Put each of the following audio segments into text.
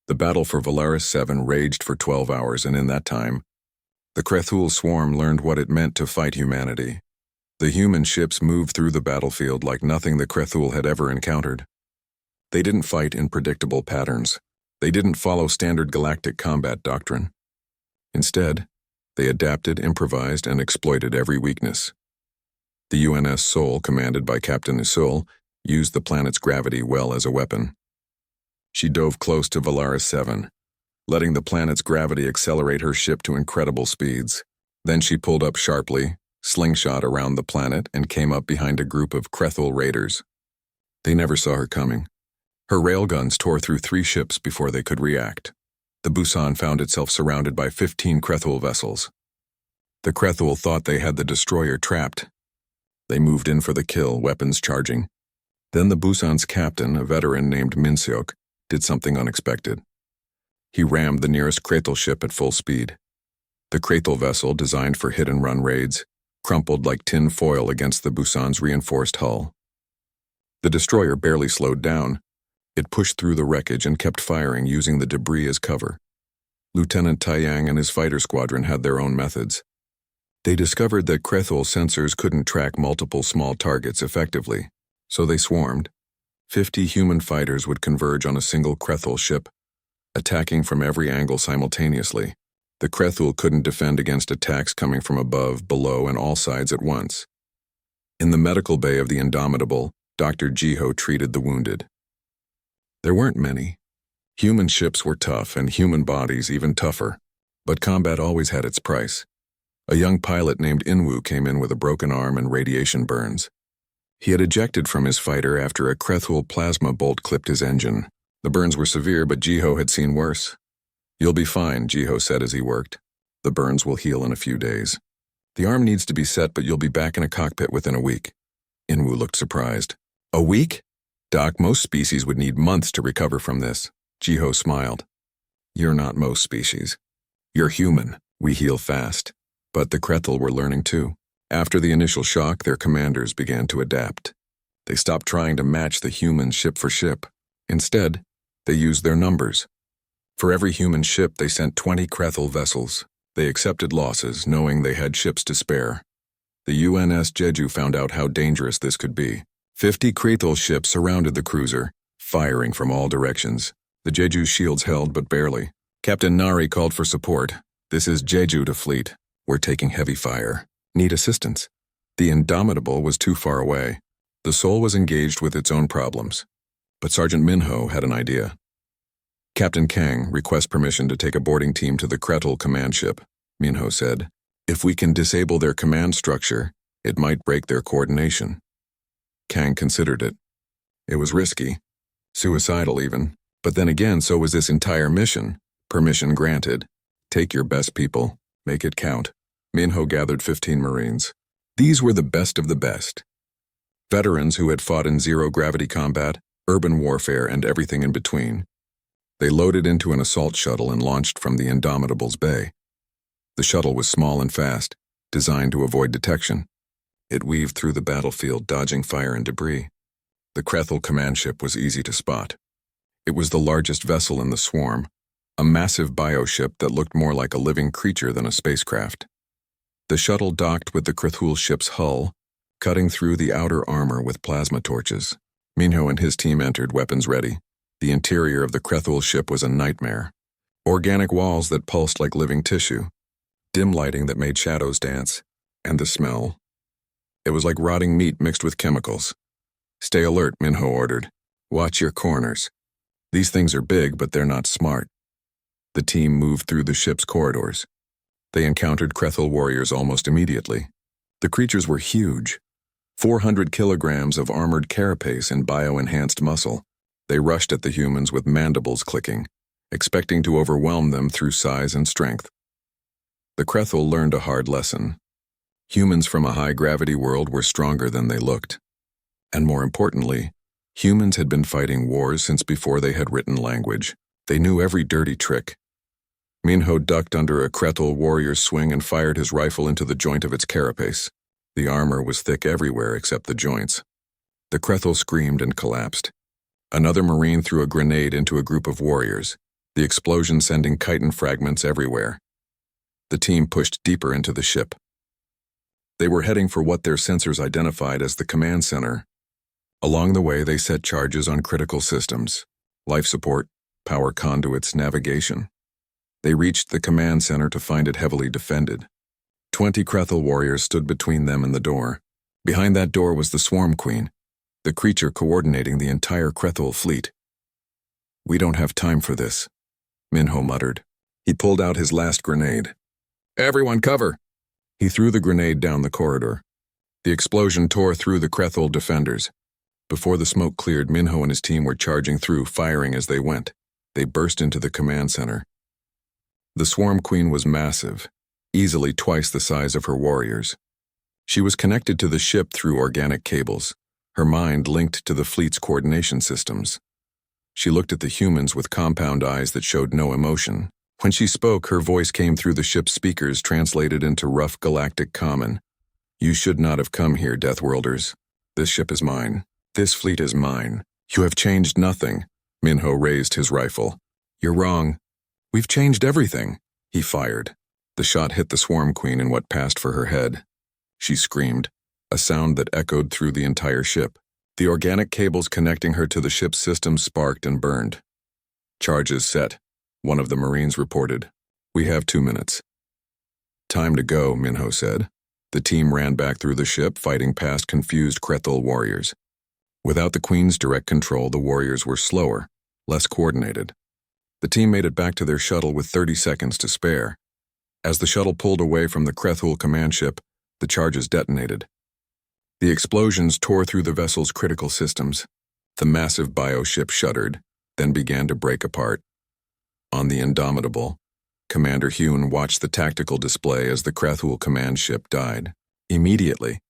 The battle for Valaris 7 raged for 12 hours, and in that time, the Krethul swarm learned what it meant to fight humanity. The human ships moved through the battlefield like nothing the Krethul had ever encountered. They didn't fight in predictable patterns. They didn't follow standard galactic combat doctrine. Instead, they adapted, improvised, and exploited every weakness. The UNS Sol, commanded by Captain Isul, used the planet's gravity well as a weapon. She dove close to Valaris 7, letting the planet's gravity accelerate her ship to incredible speeds. Then she pulled up sharply, slingshot around the planet, and came up behind a group of Krethul raiders. They never saw her coming. Her railguns tore through 3 ships before they could react. The Busan found itself surrounded by 15 Krethul vessels. The Krethul thought they had the destroyer trapped. They moved in for the kill, weapons charging. Then the Busan's captain, a veteran named Minseok, did something unexpected. He rammed the nearest Krethul ship at full speed. The Krethul vessel, designed for hit-and-run raids, crumpled like tin foil against the Busan's reinforced hull. The destroyer barely slowed down. It pushed through the wreckage and kept firing, using the debris as cover. Lieutenant Taiyang and his fighter squadron had their own methods. They discovered that Krethul sensors couldn't track multiple small targets effectively, so they swarmed. 50 human fighters would converge on a single Krethul ship, attacking from every angle simultaneously. The Krethul couldn't defend against attacks coming from above, below, and all sides at once. In the medical bay of the Indomitable, Dr. Jiho treated the wounded. There weren't many. Human ships were tough, and human bodies even tougher, but combat always had its price. A young pilot named Inwoo came in with a broken arm and radiation burns. He had ejected from his fighter after a Krethul plasma bolt clipped his engine. The burns were severe, but Jiho had seen worse. "You'll be fine," Jiho said as he worked. "The burns will heal in a few days. The arm needs to be set, but you'll be back in a cockpit within a week." Inwoo looked surprised. "A week? Doc, most species would need months to recover from this." Jiho smiled. "You're not most species. You're human. We heal fast." But the Krethul were learning too. After the initial shock, their commanders began to adapt. They stopped trying to match the human ship for ship. Instead, they used their numbers. For every human ship, they sent 20 Krethul vessels. They accepted losses, knowing they had ships to spare. The UNS Jeju found out how dangerous this could be. 50 Krethul ships surrounded the cruiser, firing from all directions. The Jeju's shields held, but barely. Captain Nari called for support. "This is Jeju to fleet. We're taking heavy fire. Need assistance." The Indomitable was too far away. The Sol was engaged with its own problems. But Sergeant Minho had an idea. "Captain Kang, request permission to take a boarding team to the Krethul command ship," Minho said. "If we can disable their command structure, it might break their coordination." Kang considered it. It was risky, suicidal even, but then again, so was this entire mission. Permission granted. Take your best people. Make it count. Minho gathered 15 Marines. These were the best of the best. Veterans who had fought in zero-gravity combat, urban warfare, and everything in between. They loaded into an assault shuttle and launched from the Indomitable's bay. The shuttle was small and fast, designed to avoid detection. It weaved through the battlefield, dodging fire and debris. The Krethul command ship was easy to spot. It was the largest vessel in the swarm, a massive bioship that looked more like a living creature than a spacecraft. The shuttle docked with the Krethul ship's hull, cutting through the outer armor with plasma torches. Minho and his team entered, weapons ready. The interior of the Krethul ship was a nightmare. Organic walls that pulsed like living tissue, dim lighting that made shadows dance, and the smell. It was like rotting meat mixed with chemicals. "Stay alert," Minho ordered. "Watch your corners. These things are big, but they're not smart." The team moved through the ship's corridors. They encountered Krethul warriors almost immediately. The creatures were huge. 400 kilograms of armored carapace and bio-enhanced muscle. They rushed at the humans with mandibles clicking, expecting to overwhelm them through size and strength. The Krethul learned a hard lesson. Humans from a high-gravity world were stronger than they looked. And more importantly, humans had been fighting wars since before they had written language. They knew every dirty trick. Minho ducked under a Krethul warrior's swing and fired his rifle into the joint of its carapace. The armor was thick everywhere except the joints. The Krethul screamed and collapsed. Another Marine threw a grenade into a group of warriors. the explosion sending chitin fragments everywhere. The team pushed deeper into the ship. They were heading for what their sensors identified as the command center. Along the way, they set charges on critical systems, life support, power conduits, navigation. They reached the command center to find it heavily defended. 20 Krethul warriors stood between them and the door. Behind that door was the Swarm Queen, the creature coordinating the entire Krethul fleet. "We don't have time for this," Minho muttered. He pulled out his last grenade. "Everyone cover!" He threw the grenade down the corridor. The explosion tore through the Krethul defenders. Before the smoke cleared, Minho and his team were charging through, firing as they went. They burst into the command center. The Swarm Queen was massive, easily twice the size of her warriors. She was connected to the ship through organic cables, her mind linked to the fleet's coordination systems. She looked at the humans with compound eyes that showed no emotion. When she spoke, her voice came through the ship's speakers, translated into rough galactic common. "You should not have come here, Deathworlders. This ship is mine. This fleet is mine. You have changed nothing." Minho raised his rifle. "You're wrong. We've changed everything." He fired. The shot hit the Swarm Queen in what passed for her head. She screamed, a sound that echoed through the entire ship. The organic cables connecting her to the ship's system sparked and burned. "Charges set," one of the Marines reported. "We have 2 minutes." "Time to go," Minho said. The team ran back through the ship, fighting past confused Krethul warriors. Without the Queen's direct control, the warriors were slower, less coordinated. The team made it back to their shuttle with 30 seconds to spare. As the shuttle pulled away from the Krethul command ship, the charges detonated. The explosions tore through the vessel's critical systems. The massive bioship shuddered, then began to break apart. On the Indomitable, Commander Hune watched the tactical display as the Krethul command ship died. Immediately,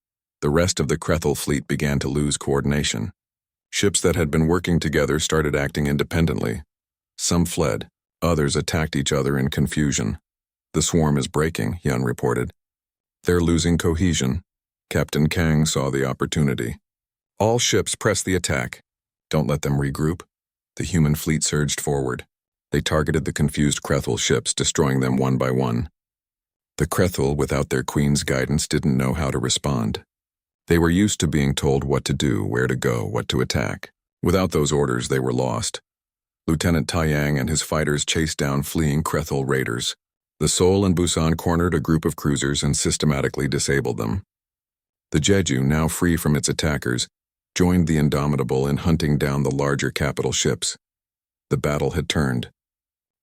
the rest of the Krethul fleet began to lose coordination. Ships that had been working together started acting independently. Some fled, others attacked each other in confusion. "The swarm is breaking," Yun reported. "They're losing cohesion." Captain Kang saw the opportunity. "All ships press the attack. Don't let them regroup." The human fleet surged forward. They targeted the confused Krethul ships, destroying them one by one. The Krethul, without their queen's guidance, didn't know how to respond. They were used to being told what to do, where to go, what to attack. Without those orders, they were lost. Lieutenant Taiyang and his fighters chased down fleeing Krethul raiders. The Seoul and Busan cornered a group of cruisers and systematically disabled them. The Jeju, now free from its attackers, joined the Indomitable in hunting down the larger capital ships. The battle had turned.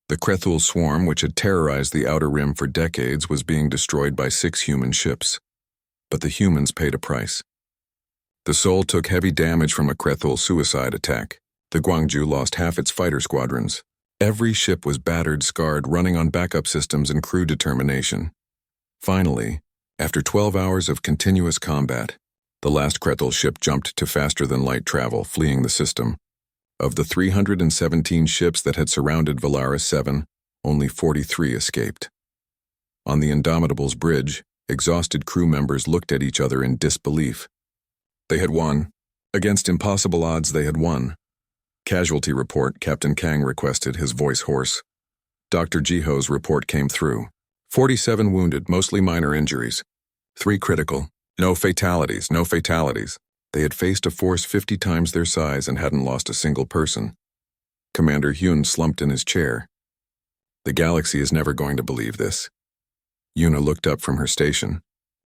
The Krethul swarm, which had terrorized the Outer Rim for decades, was being destroyed by 6 human ships. But the humans paid a price. The Seoul took heavy damage from a Krethul suicide attack. The Gwangju lost half its fighter squadrons. Every ship was battered, scarred, running on backup systems and crew determination. Finally, after 12 hours of continuous combat, the last Krethul ship jumped to faster-than-light travel, fleeing the system. Of the 317 ships that had surrounded Valaris 7, only 43 escaped. On the Indomitable's bridge, exhausted crew members looked at each other in disbelief. They had won. Against impossible odds, they had won. "Casualty report," Captain Kang requested, his voice hoarse. Dr. Jiho's report came through. 47 wounded, mostly minor injuries. 3 critical. No fatalities, no fatalities. They had faced a force 50 times their size and hadn't lost a single person. Commander Hyun slumped in his chair. "The galaxy is never going to believe this." Yuna looked up from her station.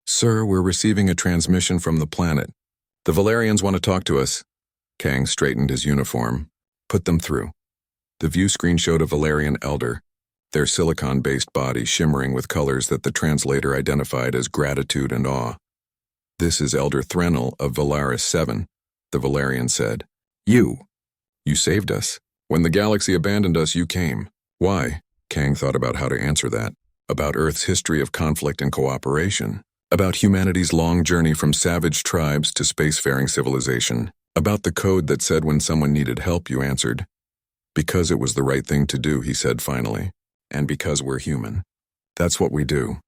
"Sir, we're receiving a transmission from the planet. The Valerians want to talk to us." Kang straightened his uniform. "Put them through." The view screen showed a Valerian elder, their silicon-based body shimmering with colors that the translator identified as gratitude and awe. "This is Elder Threnel of Valaris 7, the Valerian said. You saved us. When the galaxy abandoned us, you came. Why?" Kang thought about how to answer that. About Earth's history of conflict and cooperation. About humanity's long journey from savage tribes to spacefaring civilization. About the code that said when someone needed help, you answered. "Because it was the right thing to do," he said finally. "And because we're human. That's what we do."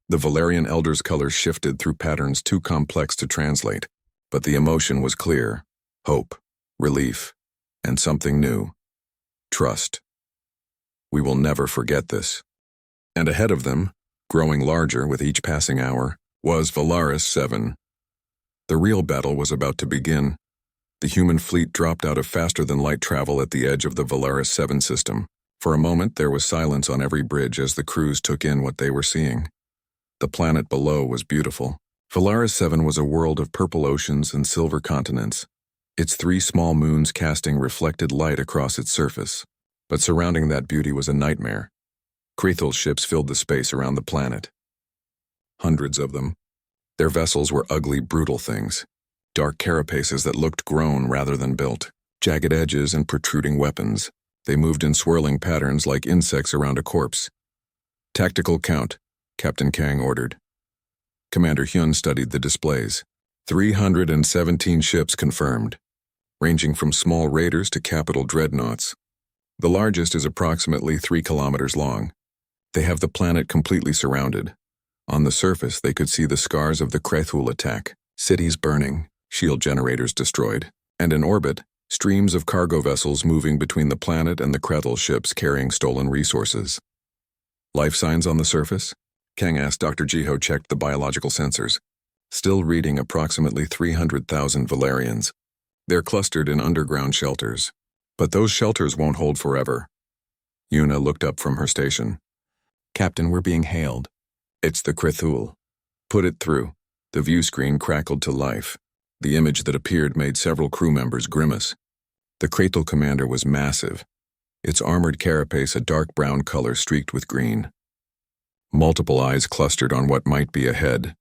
The Valerian elder's colors shifted through patterns too complex to translate, but the emotion was clear. Hope, relief, and something new. Trust. We will never forget this. And ahead of them, growing larger with each passing hour, was Valaris 7. The real battle was about to begin. The human fleet dropped out of faster-than-light travel at the edge of the Valaris 7 system. For a moment, there was silence on every bridge as the crews took in what they were seeing. The planet below was beautiful. Valaris 7 was a world of purple oceans and silver continents, its 3 small moons casting reflected light across its surface. But surrounding that beauty was a nightmare. Krethul's ships filled the space around the planet. Hundreds of them. Their vessels were ugly, brutal things. Dark carapaces that looked grown rather than built. Jagged edges and protruding weapons. They moved in swirling patterns like insects around a corpse. "Tactical count," Captain Kang ordered. Commander Hyun studied the displays. 317 ships confirmed, ranging from small raiders to capital dreadnoughts. The largest is approximately 3 kilometers long. They have the planet completely surrounded. On the surface, they could see the scars of the Krethul attack, cities burning, shield generators destroyed, and in orbit, streams of cargo vessels moving between the planet and the Krethul ships carrying stolen resources. "Life signs on the surface?" Kang asked. Dr. Jiho checked the biological sensors, still reading approximately 300,000 Valerians. They're clustered in underground shelters. But those shelters won't hold forever. Yuna looked up from her station. "Captain, we're being hailed." "It's the Krethul." "Put it through." The view screen crackled to life. The image that appeared made several crew members grimace. The Krethul commander was massive, its armored carapace a dark brown color streaked with green. Multiple eyes clustered on what might be a head.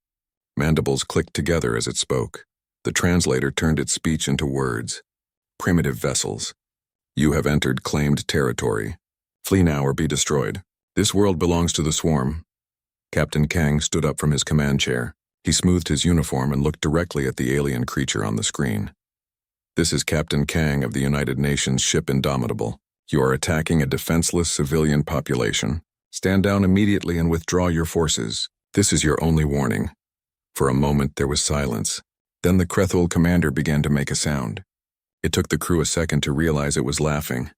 Mandibles clicked together as it spoke. The translator turned its speech into words. "Primitive vessels. You have entered claimed territory. Flee now or be destroyed. This world belongs to the swarm." Captain Kang stood up from his command chair. He smoothed his uniform and looked directly at the alien creature on the screen. "This is Captain Kang of the United Nations ship Indomitable. You are attacking a defenseless civilian population. Stand down immediately and withdraw your forces. This is your only warning." For a moment there was silence. Then the Krethul commander began to make a sound. It took the crew a second to realize it was laughing.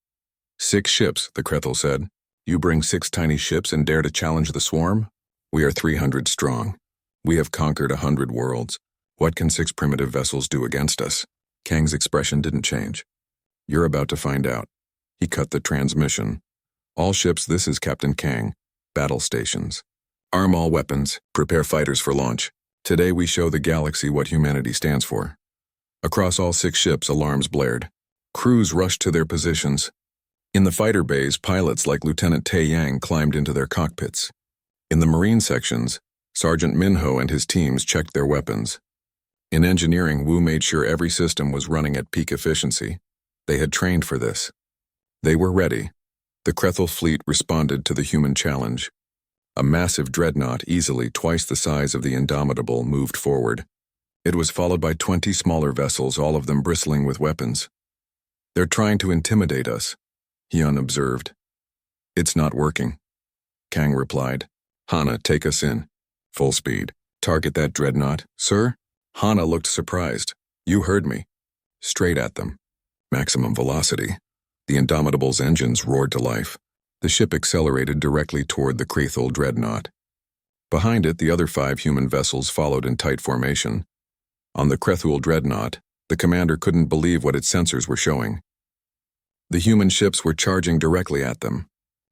"6 ships, the Krethul said. You bring 6 tiny ships and dare to challenge the swarm? We are 300 strong. We have conquered 100 worlds. What can 6 primitive vessels do against us?" Kang's expression didn't change. "You're about to find out." He cut the transmission. "All ships, this is Captain Kang. Battle stations. Arm all weapons. Prepare fighters for launch. Today we show the galaxy what humanity stands for." Across all 6 ships, alarms blared. Crews rushed to their positions. In the fighter bays, pilots like Lieutenant Tae Yang climbed into their cockpits. In the marine sections, Sergeant Minho and his teams checked their weapons. In engineering, Wu made sure every system was running at peak efficiency. They had trained for this. They were ready. The Krethul fleet responded to the human challenge. A massive dreadnought, easily twice the size of the Indomitable, moved forward. It was followed by 20 smaller vessels, all of them bristling with weapons. "They're trying to intimidate us," Hyun observed. "It's not working," Kang replied. "Hana, take us in. Full speed. Target that dreadnought." "Sir?" Hana looked surprised. "You heard me." "Straight at them. Maximum velocity." The Indomitable's engines roared to life. The ship accelerated directly toward the Krethul dreadnought. Behind it, the other 5 human vessels followed in tight formation. On the Krethul dreadnought, the commander couldn't believe what its sensors were showing. The human ships were charging directly at them.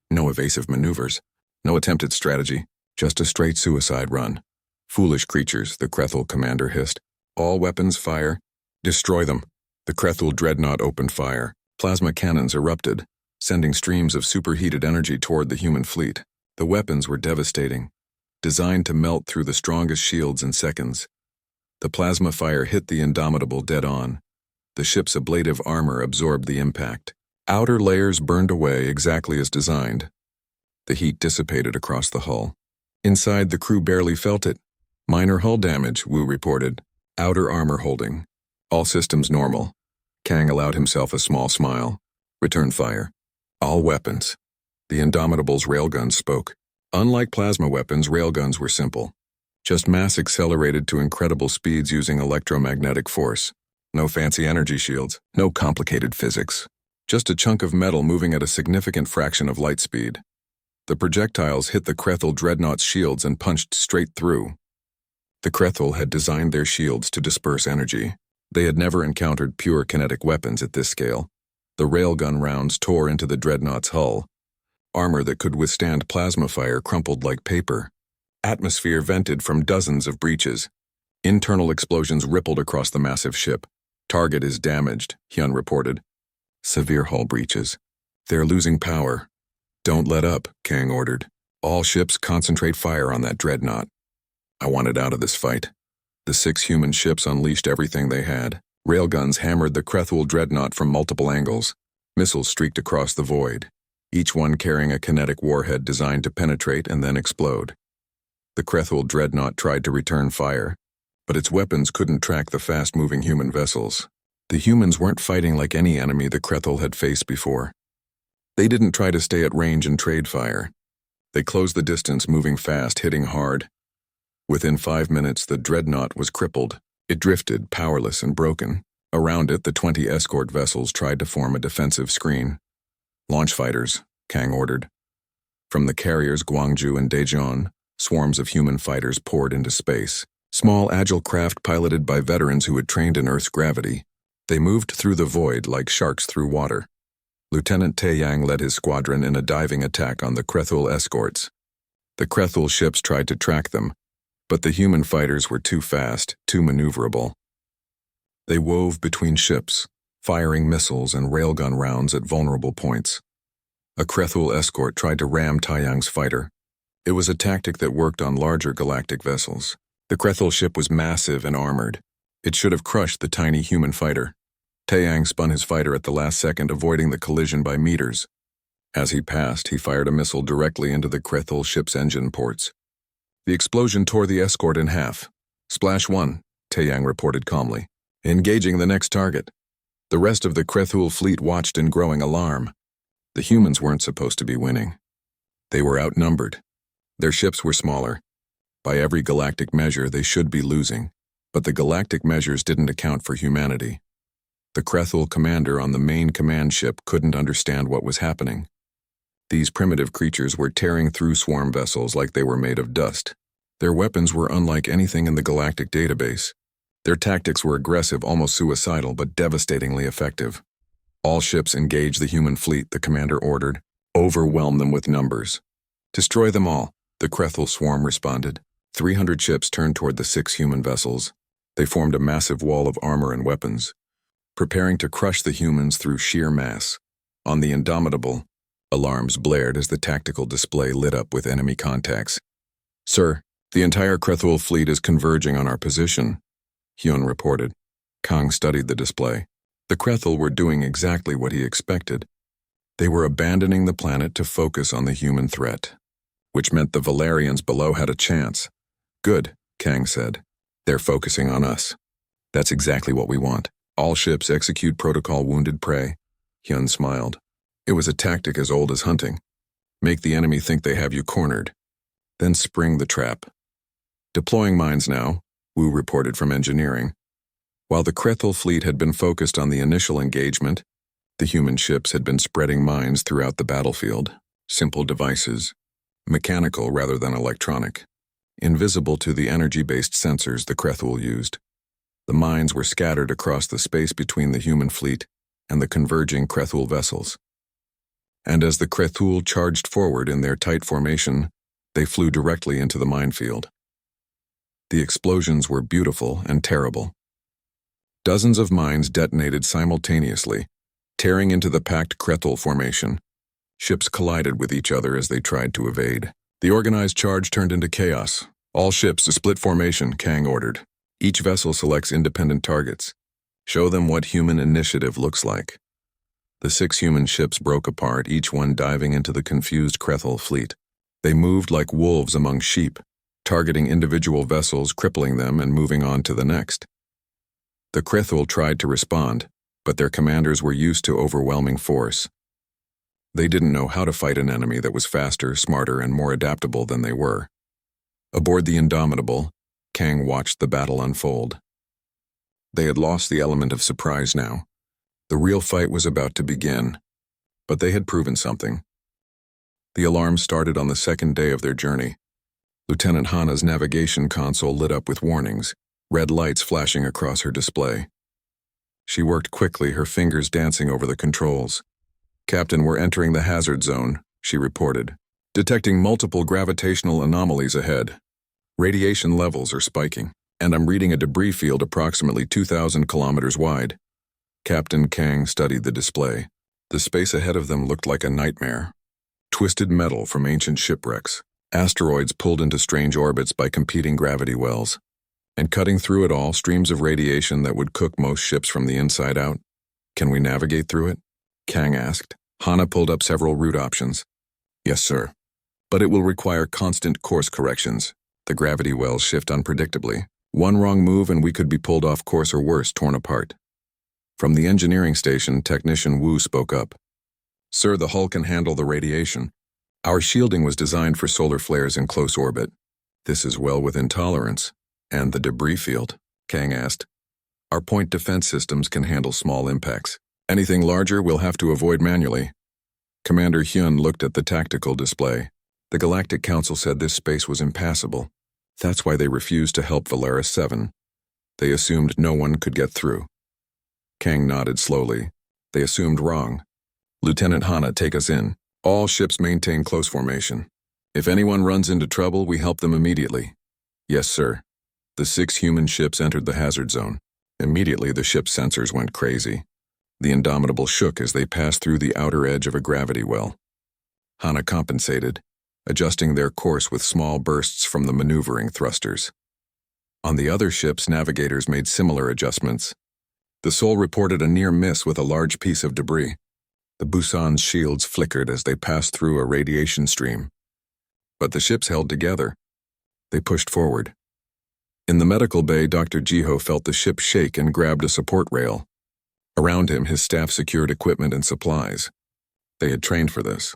No evasive maneuvers, no attempted strategy, just a straight suicide run. "Foolish creatures," the Krethul commander hissed. "All weapons fire. Destroy them." The Krethul dreadnought opened fire. Plasma cannons erupted, sending streams of superheated energy toward the human fleet. The weapons were devastating, designed to melt through the strongest shields in seconds. The plasma fire hit the Indomitable dead on. The ship's ablative armor absorbed the impact. Outer layers burned away exactly as designed. The heat dissipated across the hull. Inside, the crew barely felt it. "Minor hull damage," Wu reported. "Outer armor holding. All systems normal." Kang allowed himself a small smile. "Return fire. All weapons." The Indomitable's railguns spoke. Unlike plasma weapons, railguns were simple. Just mass accelerated to incredible speeds using electromagnetic force. No fancy energy shields, no complicated physics. just a chunk of metal moving at a significant fraction of light speed. The projectiles hit the Krethul dreadnought's shields and punched straight through. The Krethul had designed their shields to disperse energy. They had never encountered pure kinetic weapons at this scale. The railgun rounds tore into the dreadnought's hull. Armor that could withstand plasma fire crumpled like paper. Atmosphere vented from dozens of breaches. Internal explosions rippled across the massive ship. "Target is damaged," Hyun reported. "Severe hull breaches. They're losing power." "Don't let up," Kang ordered. "All ships concentrate fire on that dreadnought." I wanted out of this fight. The 6 human ships unleashed everything they had. Railguns hammered the Krethul dreadnought from multiple angles. Missiles streaked across the void, each one carrying a kinetic warhead designed to penetrate and then explode. The Krethul dreadnought tried to return fire, but its weapons couldn't track the fast-moving human vessels. The humans weren't fighting like any enemy the Krethul had faced before. They didn't try to stay at range and trade fire. They closed the distance, moving fast, hitting hard. Within 5 minutes, the dreadnought was crippled. It drifted, powerless and broken. Around it, the 20 escort vessels tried to form a defensive screen. "Launch fighters," Kang ordered. From the carriers Gwangju and Daejeon, swarms of human fighters poured into space. Small, agile craft piloted by veterans who had trained in Earth's gravity. They moved through the void like sharks through water. Lieutenant Taeyang led his squadron in a diving attack on the Krethul escorts. The Krethul ships tried to track them, but the human fighters were too fast, too maneuverable. They wove between ships, firing missiles and railgun rounds at vulnerable points. A Krethul escort tried to ram Taeyang's fighter. It was a tactic that worked on larger galactic vessels. The Krethul ship was massive and armored. It should have crushed the tiny human fighter. Taeyang spun his fighter at the last second, avoiding the collision by meters. As he passed, he fired a missile directly into the Krethul ship's engine ports. The explosion tore the escort in half. "Splash 1, Taeyang reported calmly. "Engaging the next target." The rest of the Krethul fleet watched in growing alarm. The humans weren't supposed to be winning. They were outnumbered. Their ships were smaller. By every galactic measure, they should be losing. But the galactic measures didn't account for humanity. The Krethul commander on the main command ship couldn't understand what was happening. These primitive creatures were tearing through swarm vessels like they were made of dust. Their weapons were unlike anything in the galactic database. Their tactics were aggressive, almost suicidal, but devastatingly effective. "All ships engage the human fleet," the commander ordered. "Overwhelm them with numbers." "Destroy them all," the Krethul swarm responded. 300 ships turned toward the 6 human vessels. They formed a massive wall of armor and weapons, preparing to crush the humans through sheer mass. On the Indomitable, alarms blared as the tactical display lit up with enemy contacts. "Sir, the entire Krethul fleet is converging on our position," Hyun reported. Kang studied the display. The Krethul were doing exactly what he expected. They were abandoning the planet to focus on the human threat, which meant the Valerians below had a chance. "Good," Kang said. "They're focusing on us. That's exactly what we want. All ships execute protocol wounded prey." Hyun smiled. It was a tactic as old as hunting. Make the enemy think they have you cornered, then spring the trap. "Deploying mines now," Wu reported from engineering. While the Krethul fleet had been focused on the initial engagement, the human ships had been spreading mines throughout the battlefield. Simple devices, mechanical rather than electronic, invisible to the energy-based sensors the Krethul used. The mines were scattered across the space between the human fleet and the converging Krethul vessels. And as the Krethul charged forward in their tight formation, they flew directly into the minefield. The explosions were beautiful and terrible. Dozens of mines detonated simultaneously, tearing into the packed Krethul formation. Ships collided with each other as they tried to evade. The organized charge turned into chaos. "All ships to split formation," Kang ordered. Each vessel selects independent targets. Show them what human initiative looks like. The 6 human ships broke apart, each one diving into the confused Krethul fleet. They moved like wolves among sheep, targeting individual vessels, crippling them, and moving on to the next. The Krethul tried to respond, but their commanders were used to overwhelming force. They didn't know how to fight an enemy that was faster, smarter, and more adaptable than they were. Aboard the Indomitable, Kang watched the battle unfold. They had lost the element of surprise now. The real fight was about to begin. But they had proven something. The alarm started on the second day of their journey. Lieutenant Hana's navigation console lit up with warnings, red lights flashing across her display. She worked quickly, her fingers dancing over the controls. "Captain, we're entering the hazard zone," she reported, detecting multiple gravitational anomalies ahead. "Radiation levels are spiking, and I'm reading a debris field approximately 2,000 kilometers wide." Captain Kang studied the display. The space ahead of them looked like a nightmare. Twisted metal from ancient shipwrecks, asteroids pulled into strange orbits by competing gravity wells, and cutting through it all, streams of radiation that would cook most ships from the inside out. "Can we navigate through it?" Kang asked. Hana pulled up several route options. "Yes, sir. But it will require constant course corrections. The gravity wells shift unpredictably. One wrong move and we could be pulled off course or worse, torn apart." From the engineering station, Technician Wu spoke up. "Sir, the hull can handle the radiation. Our shielding was designed for solar flares in close orbit. This is well within tolerance." "And the debris field?" Kang asked. "Our point defense systems can handle small impacts. Anything larger we'll have to avoid manually." Commander Hyun looked at the tactical display. "The Galactic Council said this space was impassable. That's why they refused to help Valaris 7. They assumed no one could get through." Kang nodded slowly. "They assumed wrong. Lieutenant Hana, take us in. All ships maintain close formation. If anyone runs into trouble, we help them immediately." "Yes, sir." The 6 human ships entered the hazard zone. Immediately, the ship's sensors went crazy. The Indomitable shook as they passed through the outer edge of a gravity well. Hana compensated, adjusting their course with small bursts from the maneuvering thrusters. On the other ships, navigators made similar adjustments. The Sol reported a near miss with a large piece of debris. The Busan's shields flickered as they passed through a radiation stream. But the ships held together. They pushed forward. In the medical bay, Dr. Jiho felt the ship shake and grabbed a support rail. Around him, his staff secured equipment and supplies. They had trained for this.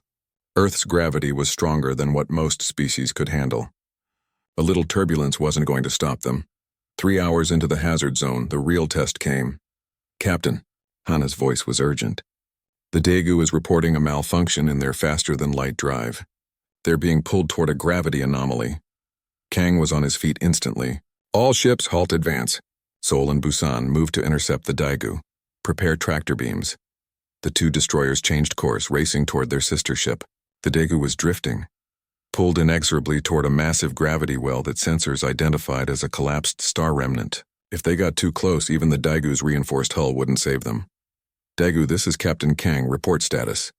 Earth's gravity was stronger than what most species could handle. A little turbulence wasn't going to stop them. 3 hours into the hazard zone, the real test came. "Captain," Hana's voice was urgent. "The Daegu is reporting a malfunction in their faster-than-light drive. They're being pulled toward a gravity anomaly." Kang was on his feet instantly. "All ships halt advance." Seoul and Busan moved to intercept the Daegu. "Prepare tractor beams." The 2 destroyers changed course, racing toward their sister ship. The Daegu was drifting, pulled inexorably toward a massive gravity well that sensors identified as a collapsed star remnant. If they got too close, even the Daegu's reinforced hull wouldn't save them. "Daegu, this is Captain Kang. Report status."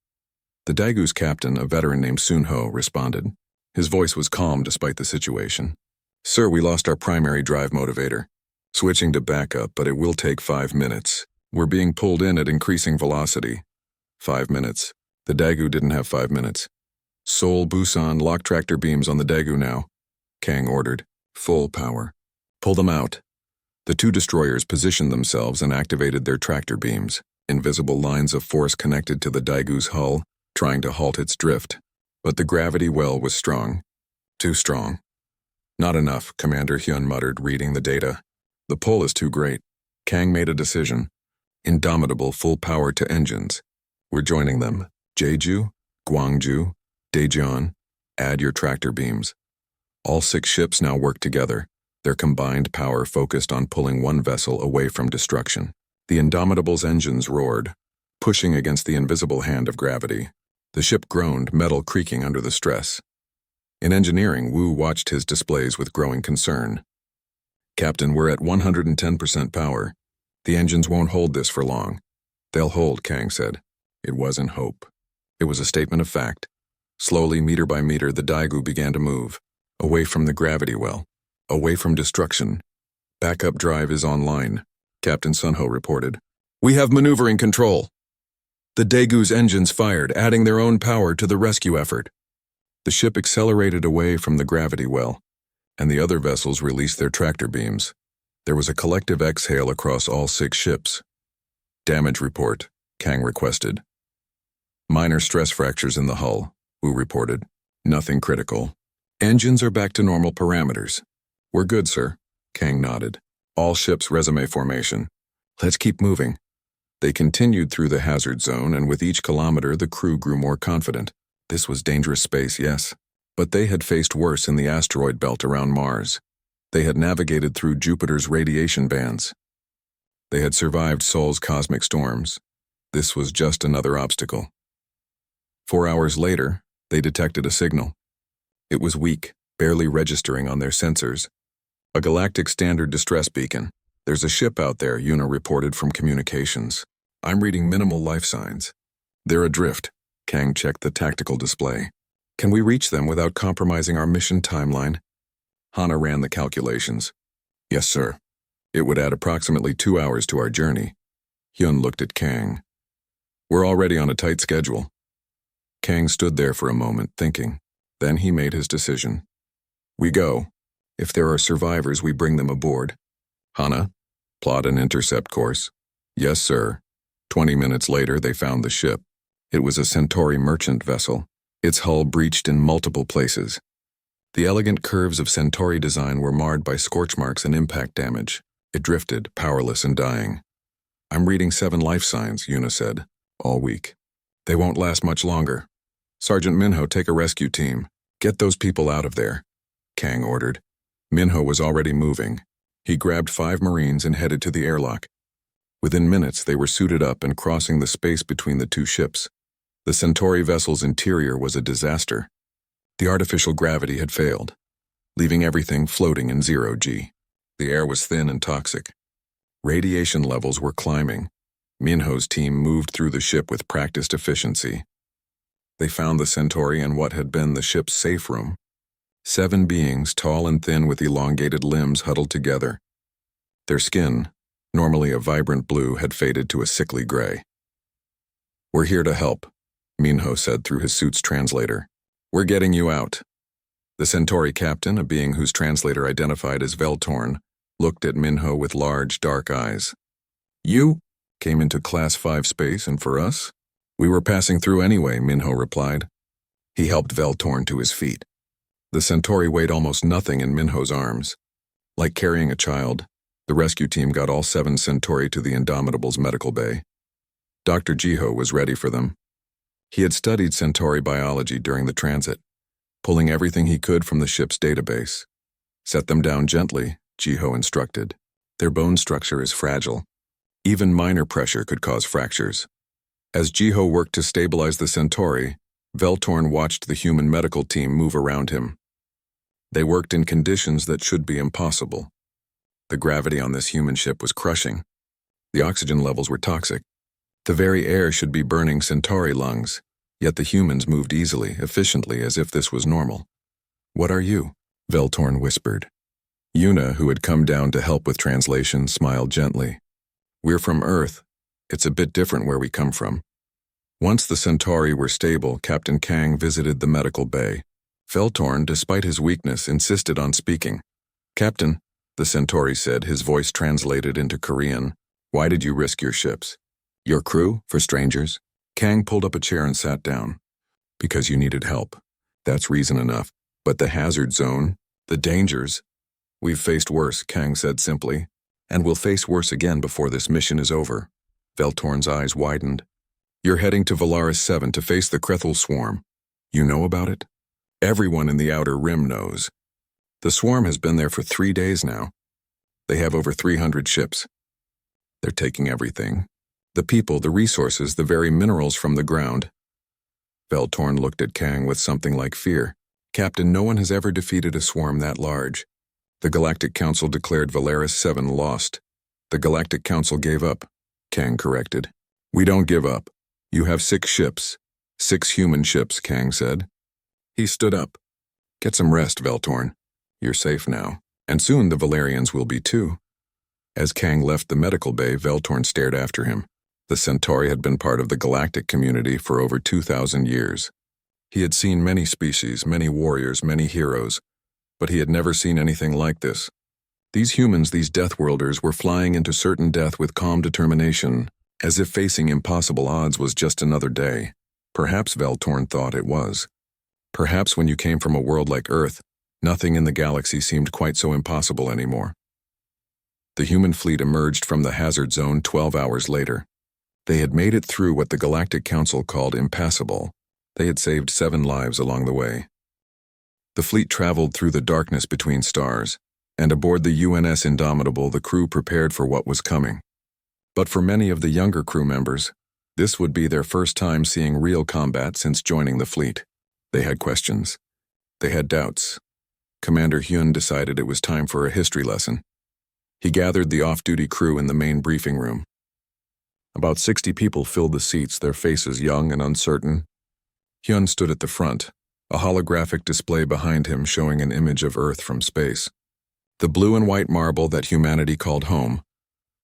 The Daegu's captain, a veteran named Sunho, responded. His voice was calm despite the situation. "Sir, we lost our primary drive motivator. Switching to backup, but it will take 5 minutes. We're being pulled in at increasing velocity." 5 minutes. The Daegu didn't have 5 minutes. "Seoul, Busan, lock tractor beams on the Daegu now," Kang ordered. "Full power. Pull them out." The 2 destroyers positioned themselves and activated their tractor beams, invisible lines of force connected to the Daegu's hull, trying to halt its drift. But the gravity well was strong. Too strong. "Not enough," Commander Hyun muttered, reading the data. "The pull is too great." Kang made a decision. "Indomitable, full power to engines. We're joining them. Jeju, Gwangju, Daejeon, add your tractor beams." All 6 ships now worked together, their combined power focused on pulling one vessel away from destruction. The Indomitable's engines roared, pushing against the invisible hand of gravity. The ship groaned, metal creaking under the stress. In engineering, Wu watched his displays with growing concern. "Captain, we're at 110% power. The engines won't hold this for long." "They'll hold," Kang said. It wasn't hope. It was a statement of fact. Slowly, meter by meter, the Daegu began to move, away from the gravity well, away from destruction. "Backup drive is online," Captain Sunho reported. "We have maneuvering control." The Daegu's engines fired, adding their own power to the rescue effort. The ship accelerated away from the gravity well, and the other vessels released their tractor beams. There was a collective exhale across all 6 ships. "Damage report," Kang requested. "Minor stress fractures in the hull," Wu reported. "Nothing critical. Engines are back to normal parameters." "We're good, sir," Kang nodded. "All ships resume formation. Let's keep moving." They continued through the hazard zone, and with each kilometer the crew grew more confident. This was dangerous space, yes. But they had faced worse in the asteroid belt around Mars. They had navigated through Jupiter's radiation bands. They had survived Sol's cosmic storms. This was just another obstacle. 4 hours later, they detected a signal. It was weak, barely registering on their sensors. A galactic standard distress beacon. "There's a ship out there," Yuna reported from communications. "I'm reading minimal life signs. They're adrift." Kang checked the tactical display. "Can we reach them without compromising our mission timeline?" Hana ran the calculations. "Yes, sir. It would add approximately 2 hours to our journey." Hyun looked at Kang. "We're already on a tight schedule." Kang stood there for a moment, thinking. Then he made his decision. "We go. If there are survivors, we bring them aboard." "Hana, plot an intercept course." "Yes, sir." 20 minutes later, they found the ship. It was a Centauri merchant vessel. Its hull breached in multiple places. The elegant curves of Centauri design were marred by scorch marks and impact damage. It drifted, powerless and dying. "I'm reading 7 life signs," Yuna said, "all week. They won't last much longer. Sergeant Minho, take a rescue team. Get those people out of there," Kang ordered. Minho was already moving. He grabbed 5 Marines and headed to the airlock. Within minutes, they were suited up and crossing the space between the 2 ships. The Centauri vessel's interior was a disaster. The artificial gravity had failed, leaving everything floating in 0G. The air was thin and toxic. Radiation levels were climbing. Minho's team moved through the ship with practiced efficiency. They found the Centauri in what had been the ship's safe room. 7 beings, tall and thin with elongated limbs, huddled together. Their skin, normally a vibrant blue, had faded to a sickly gray. "We're here to help," Minho said through his suit's translator. "We're getting you out." The Centauri captain, a being whose translator identified as Veltorn, looked at Minho with large, dark eyes. "You came into Class 5 space, and for us? We were passing through anyway," Minho replied. He helped Veltorn to his feet. The Centauri weighed almost nothing in Minho's arms. Like carrying a child, the rescue team got all 7 Centauri to the Indomitable's medical bay. Dr. Jiho was ready for them. He had studied Centauri biology during the transit, pulling everything he could from the ship's database. "Set them down gently," Jiho instructed. "Their bone structure is fragile. Even minor pressure could cause fractures." As Jiho worked to stabilize the Centauri, Veltorn watched the human medical team move around him. They worked in conditions that should be impossible. The gravity on this human ship was crushing. The oxygen levels were toxic. The very air should be burning Centauri lungs, yet the humans moved easily, efficiently, as if this was normal. "What are you?" Veltorn whispered. Yuna, who had come down to help with translation, smiled gently. "We're from Earth. It's a bit different where we come from." Once the Centauri were stable, Captain Kang visited the medical bay. Veltorn, despite his weakness, insisted on speaking. "Captain," the Centauri said, his voice translated into Korean, "why did you risk your ships? Your crew, for strangers?" Kang pulled up a chair and sat down. "Because you needed help. That's reason enough. But the hazard zone, the dangers—" "We've faced worse," Kang said simply, "and we'll face worse again before this mission is over." Veltorn's eyes widened. "You're heading to Valaris 7 to face the Krethul swarm. You know about it?" "Everyone in the Outer Rim knows. The swarm has been there for 3 days now. They have over 300 ships. They're taking everything. The people, the resources, the very minerals from the ground." Veltorn looked at Kang with something like fear. "Captain, no one has ever defeated a swarm that large. The Galactic Council declared Valaris 7 lost. The Galactic Council gave up," Kang corrected. "We don't give up. You have 6 ships. 6 human ships," Kang said. He stood up. "Get some rest, Veltorn. You're safe now. And soon the Valerians will be too." As Kang left the medical bay, Veltorn stared after him. The Centauri had been part of the galactic community for over 2,000 years. He had seen many species, many warriors, many heroes, but he had never seen anything like this. These humans, these Deathworlders, were flying into certain death with calm determination, as if facing impossible odds was just another day. Perhaps Veltorn thought it was. Perhaps when you came from a world like Earth, nothing in the galaxy seemed quite so impossible anymore. The human fleet emerged from the hazard zone 12 hours later. They had made it through what the Galactic Council called impassable. They had saved 7 lives along the way. The fleet traveled through the darkness between stars, and aboard the UNS Indomitable the crew prepared for what was coming. But for many of the younger crew members, this would be their first time seeing real combat since joining the fleet. They had questions. They had doubts. Commander Hyun decided it was time for a history lesson. He gathered the off-duty crew in the main briefing room. About 60 people filled the seats, their faces young and uncertain. Hyun stood at the front, a holographic display behind him showing an image of Earth from space. The blue and white marble that humanity called home.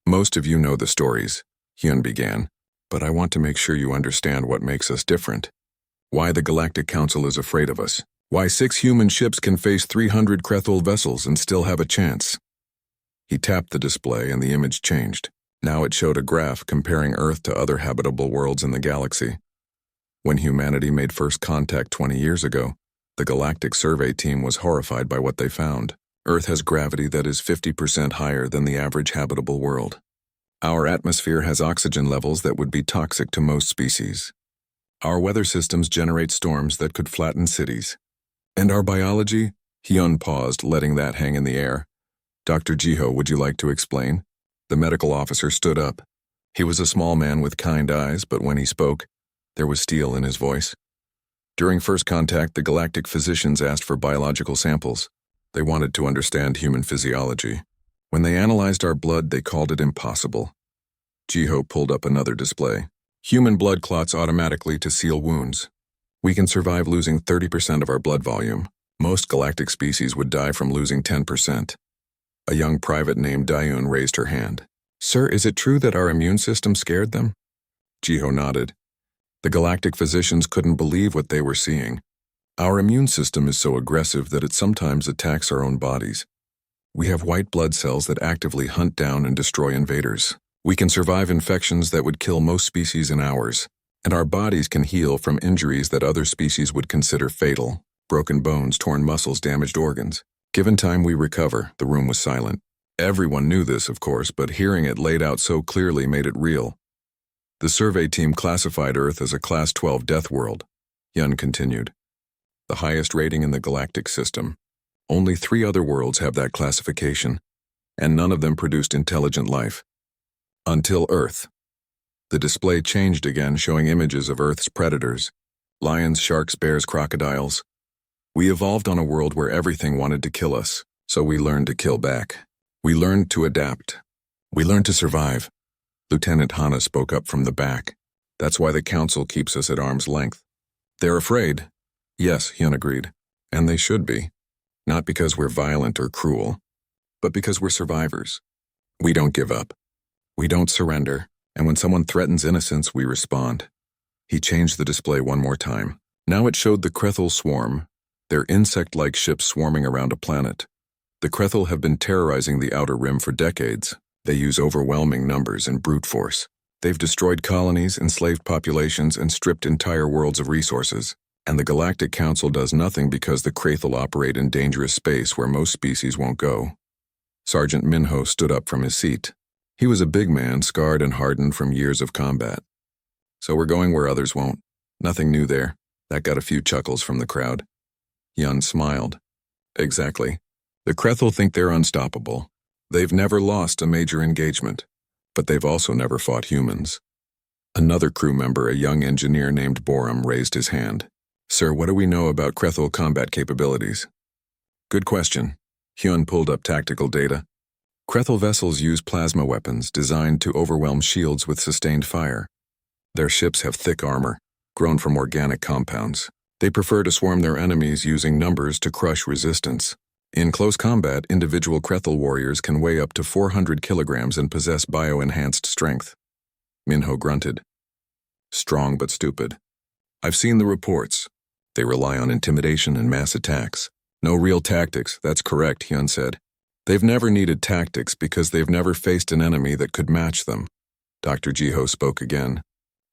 Most of you know the stories, Hyun began, but I want to make sure you understand what makes us different. Why the Galactic Council is afraid of us. Why 6 human ships can face 300 Krethul vessels and still have a chance. He tapped the display and the image changed. Now it showed a graph comparing Earth to other habitable worlds in the galaxy. When humanity made first contact 20 years ago, the Galactic Survey team was horrified by what they found. Earth has gravity that is 50% higher than the average habitable world. Our atmosphere has oxygen levels that would be toxic to most species. Our weather systems generate storms that could flatten cities. And our biology? Hyun paused, letting that hang in the air. Dr. Jiho, would you like to explain? The medical officer stood up. He was a small man with kind eyes, but when he spoke, there was steel in his voice. During first contact, the galactic physicians asked for biological samples. They wanted to understand human physiology. When they analyzed our blood, they called it impossible. Jiho pulled up another display. Human blood clots automatically to seal wounds. We can survive losing 30% of our blood volume. Most galactic species would die from losing 10%. A young private named Dayun raised her hand. Sir, is it true that our immune system scared them? Jiho nodded. The galactic physicians couldn't believe what they were seeing. Our immune system is so aggressive that it sometimes attacks our own bodies. We have white blood cells that actively hunt down and destroy invaders. We can survive infections that would kill most species in hours, and our bodies can heal from injuries that other species would consider fatal. Broken bones, torn muscles, damaged organs. Given time, we recover. The room was silent. Everyone knew this, of course, but hearing it laid out so clearly made it real. The survey team classified Earth as a Class 12 death world. Hyun continued. The highest rating in the galactic system. Only 3 other worlds have that classification, and none of them produced intelligent life. Until Earth. The display changed again, showing images of Earth's predators. Lions, sharks, bears, crocodiles. We evolved on a world where everything wanted to kill us, so we learned to kill back. We learned to adapt. We learned to survive. Lieutenant Hana spoke up from the back. That's why the Council keeps us at arm's length. They're afraid. Yes, Hyun agreed. And they should be. Not because we're violent or cruel, but because we're survivors. We don't give up. We don't surrender, and when someone threatens innocence, we respond. He changed the display one more time. Now it showed the Krethul swarm. They're insect-like ships swarming around a planet. The Krethul have been terrorizing the Outer Rim for decades. They use overwhelming numbers and brute force. They've destroyed colonies, enslaved populations, and stripped entire worlds of resources. And the Galactic Council does nothing because the Krethul operate in dangerous space where most species won't go. Sergeant Minho stood up from his seat. He was a big man, scarred and hardened from years of combat. So we're going where others won't. Nothing new there. That got a few chuckles from the crowd. Hyun smiled. Exactly. The Krethul think they're unstoppable. They've never lost a major engagement, but they've also never fought humans. Another crew member, a young engineer named Borum, raised his hand. Sir, what do we know about Krethul combat capabilities? Good question. Hyun pulled up tactical data. Krethul vessels use plasma weapons designed to overwhelm shields with sustained fire. Their ships have thick armor, grown from organic compounds. They prefer to swarm their enemies using numbers to crush resistance. In close combat, individual Krethul warriors can weigh up to 400 kilograms and possess bio-enhanced strength. Minho grunted. Strong but stupid. I've seen the reports. They rely on intimidation and mass attacks. No real tactics, that's correct, Hyun said. They've never needed tactics because they've never faced an enemy that could match them. Dr. Jiho spoke again.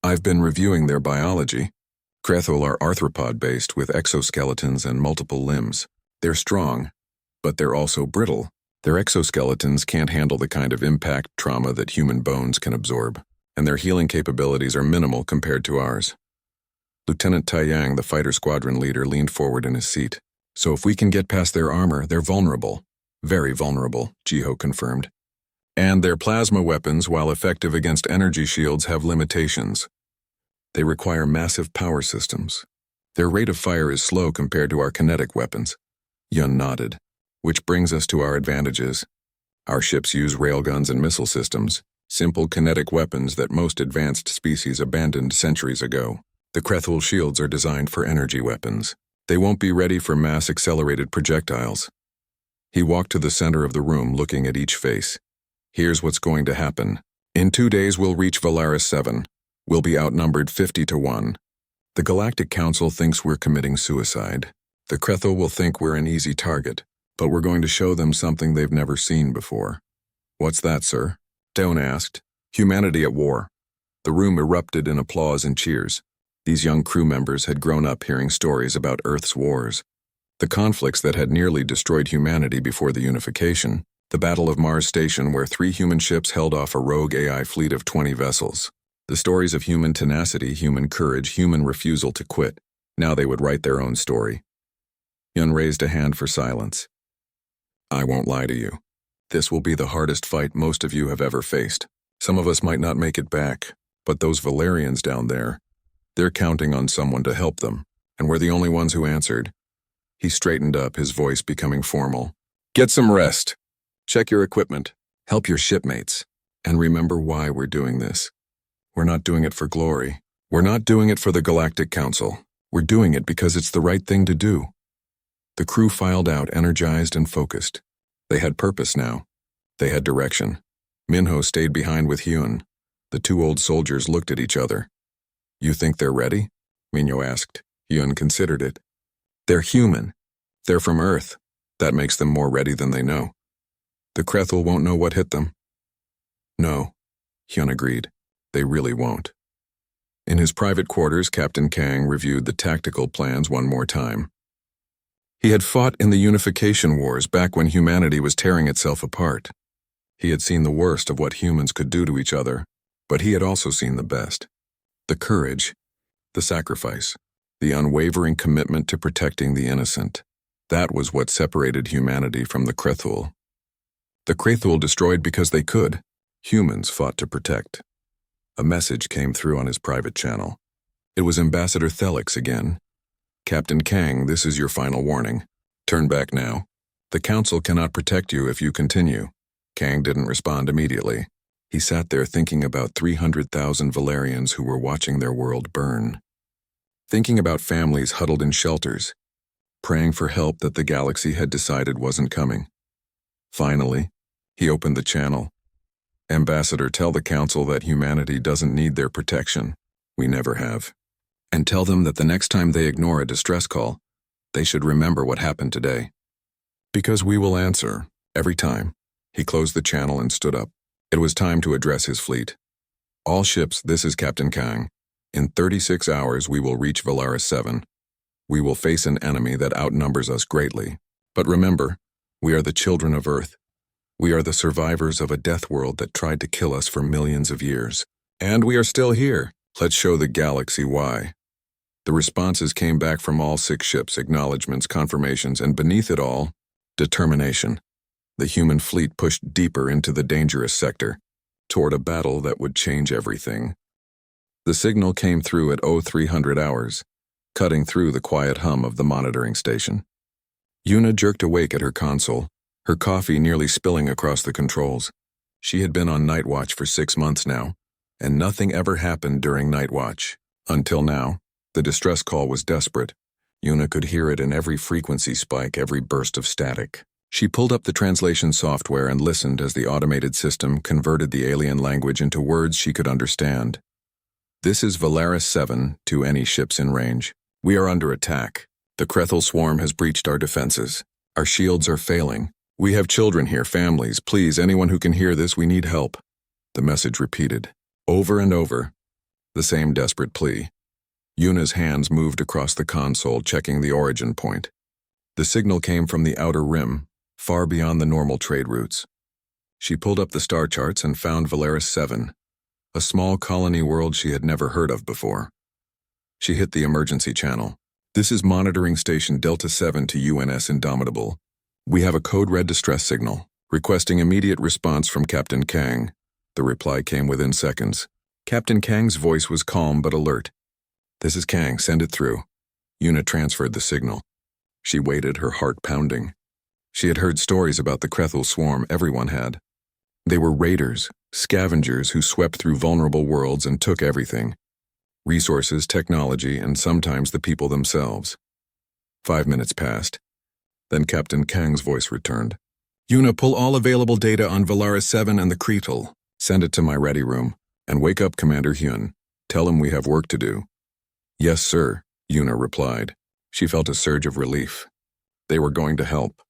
I've been reviewing their biology. Krethul are arthropod-based with exoskeletons and multiple limbs. They're strong, but they're also brittle. Their exoskeletons can't handle the kind of impact trauma that human bones can absorb. and their healing capabilities are minimal compared to ours. Lieutenant Taiyang, the fighter squadron leader, leaned forward in his seat. So if we can get past their armor, they're vulnerable. Very vulnerable, Jiho confirmed. And their plasma weapons, while effective against energy shields, have limitations. They require massive power systems. Their rate of fire is slow compared to our kinetic weapons. Yun nodded. Which brings us to our advantages. Our ships use railguns and missile systems, simple kinetic weapons that most advanced species abandoned centuries ago. The Krethul shields are designed for energy weapons. They won't be ready for mass-accelerated projectiles. He walked to the center of the room, looking at each face. Here's what's going to happen. In 2 days, we'll reach Valaris 7. We'll be outnumbered 50-1. The Galactic Council thinks we're committing suicide. The Krethul will think we're an easy target, but we're going to show them something they've never seen before. What's that, sir? Daon asked. Humanity at war. The room erupted in applause and cheers. These young crew members had grown up hearing stories about Earth's wars. The conflicts that had nearly destroyed humanity before the unification. The Battle of Mars Station, where 3 human ships held off a rogue AI fleet of 20 vessels. The stories of human tenacity, human courage, human refusal to quit. Now they would write their own story. Yun raised a hand for silence. I won't lie to you. This will be the hardest fight most of you have ever faced. Some of us might not make it back, but those Valerians down there, they're counting on someone to help them, and we're the only ones who answered. He straightened up, his voice becoming formal. Get some rest. Check your equipment. Help your shipmates. And remember why we're doing this. We're not doing it for glory. We're not doing it for the Galactic Council. We're doing it because it's the right thing to do. The crew filed out, energized and focused. They had purpose now. They had direction. Minho stayed behind with Hyun. The 2 old soldiers looked at each other. You think they're ready? Minho asked. Hyun considered it. They're human. They're from Earth. That makes them more ready than they know. The Krethul won't know what hit them. No, Hyun agreed. They really won't. In his private quarters, Captain Kang reviewed the tactical plans one more time. He had fought in the unification wars back when humanity was tearing itself apart. He had seen the worst of what humans could do to each other, but he had also seen the best. The courage, the sacrifice, the unwavering commitment to protecting the innocent. That was what separated humanity from the Krethul. The Krethul destroyed because they could. Humans fought to protect. A message came through on his private channel. It was Ambassador Thelix again. Captain Kang, this is your final warning. Turn back now. The Council cannot protect you if you continue. Kang didn't respond immediately. He sat there thinking about 300,000 Valerians who were watching their world burn. Thinking about families huddled in shelters. Praying for help that the galaxy had decided wasn't coming. Finally, he opened the channel. Ambassador, tell the Council that humanity doesn't need their protection. We never have. And tell them that the next time they ignore a distress call, they should remember what happened today. Because we will answer, every time. He closed the channel and stood up. It was time to address his fleet. All ships, this is Captain Kang. In 36 hours we will reach Valaris 7. We will face an enemy that outnumbers us greatly. But remember, we are the children of Earth. We are the survivors of a death world that tried to kill us for millions of years. And we are still here. Let's show the galaxy why. The responses came back from all 6 ships, acknowledgments, confirmations, and beneath it all, determination. The human fleet pushed deeper into the dangerous sector, toward a battle that would change everything. The signal came through at 0300 hours, cutting through the quiet hum of the monitoring station. Yuna jerked awake at her console, her coffee nearly spilling across the controls. She had been on night watch for 6 months now, and nothing ever happened during night watch. Until now, the distress call was desperate. Yuna could hear it in every frequency spike, every burst of static. She pulled up the translation software and listened as the automated system converted the alien language into words she could understand. This is Valaris 7 to any ships in range. We are under attack. The Krethul swarm has breached our defenses. Our shields are failing. We have children here, families. Please, anyone who can hear this, we need help. The message repeated, over and over. The same desperate plea. Yuna's hands moved across the console, checking the origin point. The signal came from the outer rim, far beyond the normal trade routes. She pulled up the star charts and found Valaris 7, a small colony world she had never heard of before. She hit the emergency channel. "This is monitoring station Delta 7 to UNS Indomitable. We have a code red distress signal, requesting immediate response from Captain Kang." The reply came within seconds. Captain Kang's voice was calm but alert. "This is Kang, send it through." Yuna transferred the signal. She waited, her heart pounding. She had heard stories about the Krethul swarm, everyone had. They were raiders, scavengers who swept through vulnerable worlds and took everything. Resources, technology, and sometimes the people themselves. 5 minutes passed. Then Captain Kang's voice returned. "Yuna, pull all available data on Valaris 7 and the Krethul. Send it to my ready room. And wake up Commander Hyun. Tell him we have work to do." "Yes, sir," Yuna replied. She felt a surge of relief. They were going to help.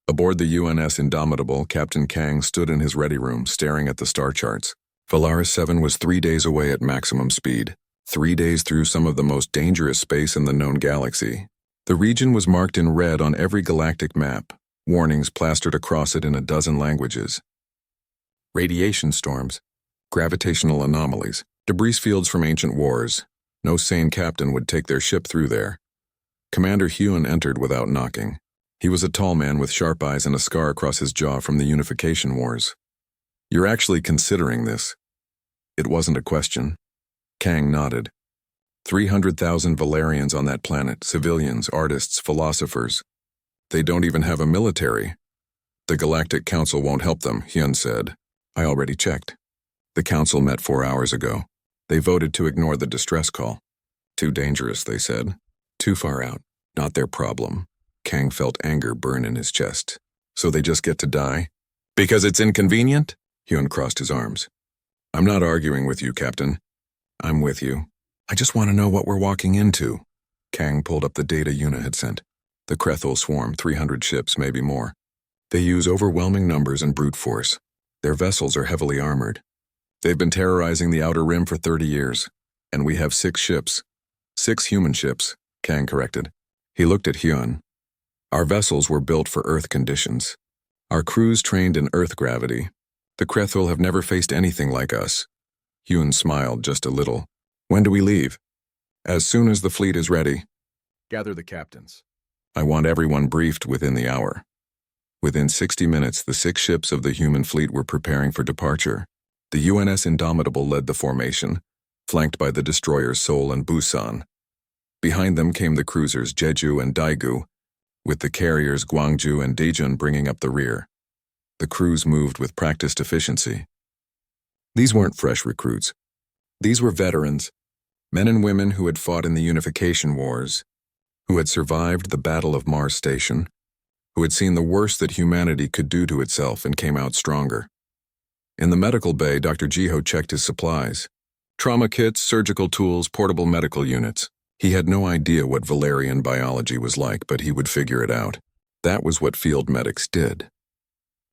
Aboard the UNS Indomitable, Captain Kang stood in his ready room, staring at the star charts. Valaris 7 was 3 days away at maximum speed. 3 days through some of the most dangerous space in the known galaxy. The region was marked in red on every galactic map, warnings plastered across it in a dozen languages. Radiation storms, gravitational anomalies, debris fields from ancient wars. No sane captain would take their ship through there. Commander Hyun entered without knocking. He was a tall man with sharp eyes and a scar across his jaw from the Unification Wars. "You're actually considering this?" It wasn't a question. Kang nodded. 300,000 Valerians on that planet, civilians, artists, philosophers. They don't even have a military. "The Galactic Council won't help them," Hyun said. "I already checked. The council met 4 hours ago. They voted to ignore the distress call. Too dangerous, they said. Too far out. Not their problem." Kang felt anger burn in his chest. "So they just get to die? Because it's inconvenient?" Hyun crossed his arms. "I'm not arguing with you, Captain. I'm with you. I just want to know what we're walking into." Kang pulled up the data Yuna had sent. "The Krethul swarm, 300 ships, maybe more. They use overwhelming numbers and brute force. Their vessels are heavily armored. They've been terrorizing the Outer Rim for 30 years. And we have 6 ships. 6 human ships," Kang corrected. He looked at Hyun. "Our vessels were built for Earth conditions. Our crews trained in Earth gravity. The Krethul have never faced anything like us." Hyun smiled just a little. "When do we leave?" "As soon as the fleet is ready. Gather the captains. I want everyone briefed within the hour." Within 60 minutes, the 6 ships of the human fleet were preparing for departure. The UNS Indomitable led the formation, flanked by the destroyers Seoul and Busan. Behind them came the cruisers Jeju and Daegu, with the carriers Gwangju and Daejeon bringing up the rear. The crews moved with practiced efficiency. These weren't fresh recruits. These were veterans, men and women who had fought in the Unification Wars, who had survived the Battle of Mars Station, who had seen the worst that humanity could do to itself and came out stronger. In the medical bay, Dr. Jiho checked his supplies. Trauma kits, surgical tools, portable medical units. He had no idea what Valerian biology was like, but he would figure it out. That was what field medics did.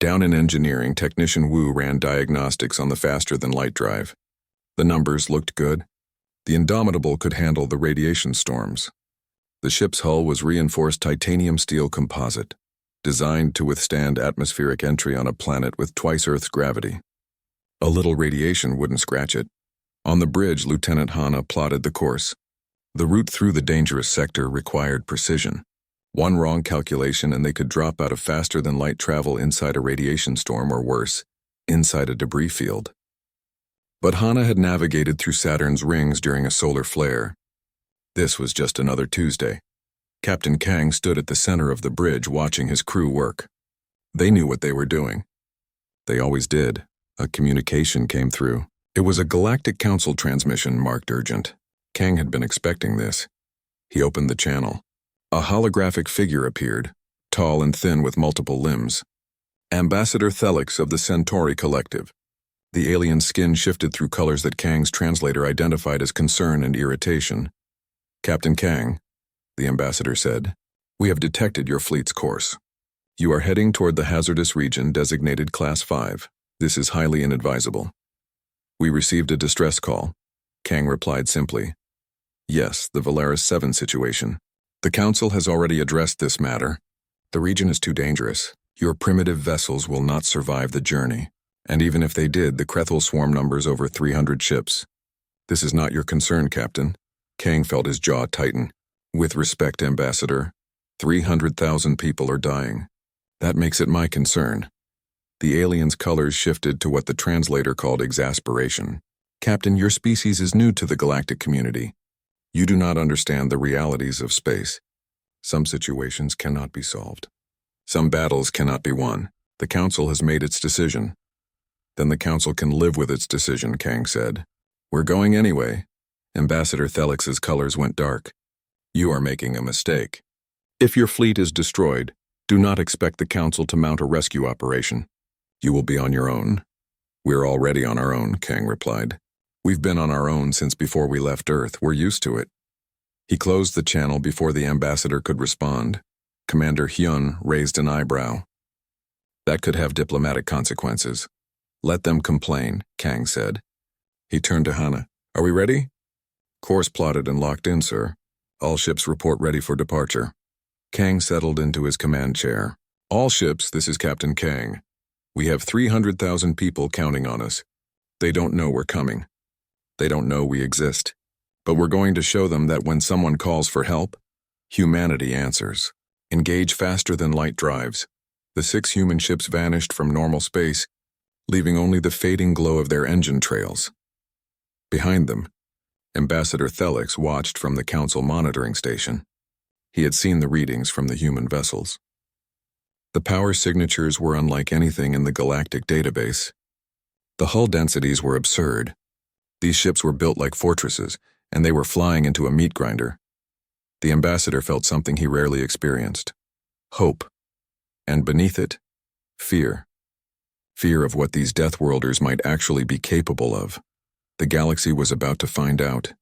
Down in engineering, Technician Wu ran diagnostics on the faster-than-light drive. The numbers looked good. The Indomitable could handle the radiation storms. The ship's hull was reinforced titanium steel composite, designed to withstand atmospheric entry on a planet with twice Earth's gravity. A little radiation wouldn't scratch it. On the bridge, Lieutenant Hana plotted the course. The route through the dangerous sector required precision. One wrong calculation and they could drop out of faster-than-light travel inside a radiation storm or worse, inside a debris field. But Hana had navigated through Saturn's rings during a solar flare. This was just another Tuesday. Captain Kang stood at the center of the bridge watching his crew work. They knew what they were doing. They always did. A communication came through. It was a Galactic Council transmission marked urgent. Kang had been expecting this. He opened the channel. A holographic figure appeared, tall and thin with multiple limbs. Ambassador Thelix of the Centauri Collective. The alien skin shifted through colors that Kang's translator identified as concern and irritation. "Captain Kang," the ambassador said, "we have detected your fleet's course. You are heading toward the hazardous region designated Class 5. This is highly inadvisable." "We received a distress call," Kang replied simply. "Yes, the Valaris 7 situation. The Council has already addressed this matter. The region is too dangerous. Your primitive vessels will not survive the journey. And even if they did, the Krethul swarm numbers over 300 ships. This is not your concern, Captain. Kang felt his jaw tighten. With respect, Ambassador, 300,000 people are dying. That makes it my concern. The alien's colors shifted to what the translator called exasperation. Captain, your species is new to the galactic community. You do not understand the realities of space. Some situations cannot be solved. Some battles cannot be won. The Council has made its decision. Then the Council can live with its decision, Kang said. We're going anyway. Ambassador Thelix's colors went dark. You are making a mistake. If your fleet is destroyed, do not expect the Council to mount a rescue operation. You will be on your own. We're already on our own, Kang replied. We've been on our own since before we left Earth. We're used to it. He closed the channel before the ambassador could respond. Commander Hyun raised an eyebrow. That could have diplomatic consequences. Let them complain, Kang said. He turned to Hana. Are we ready? Course plotted and locked in, sir. All ships report ready for departure. Kang settled into his command chair. All ships, this is Captain Kang. We have 300,000 people counting on us. They don't know we're coming. They don't know we exist. But we're going to show them that when someone calls for help, humanity answers. Engage faster than light drives. The 6 human ships vanished from normal space, leaving only the fading glow of their engine trails. Behind them, Ambassador Thelix watched from the Council monitoring station. He had seen the readings from the human vessels. The power signatures were unlike anything in the galactic database. The hull densities were absurd. These ships were built like fortresses, and they were flying into a meat grinder. The ambassador felt something he rarely experienced. Hope. And beneath it, fear. Fear of what these Deathworlders might actually be capable of. The galaxy was about to find out.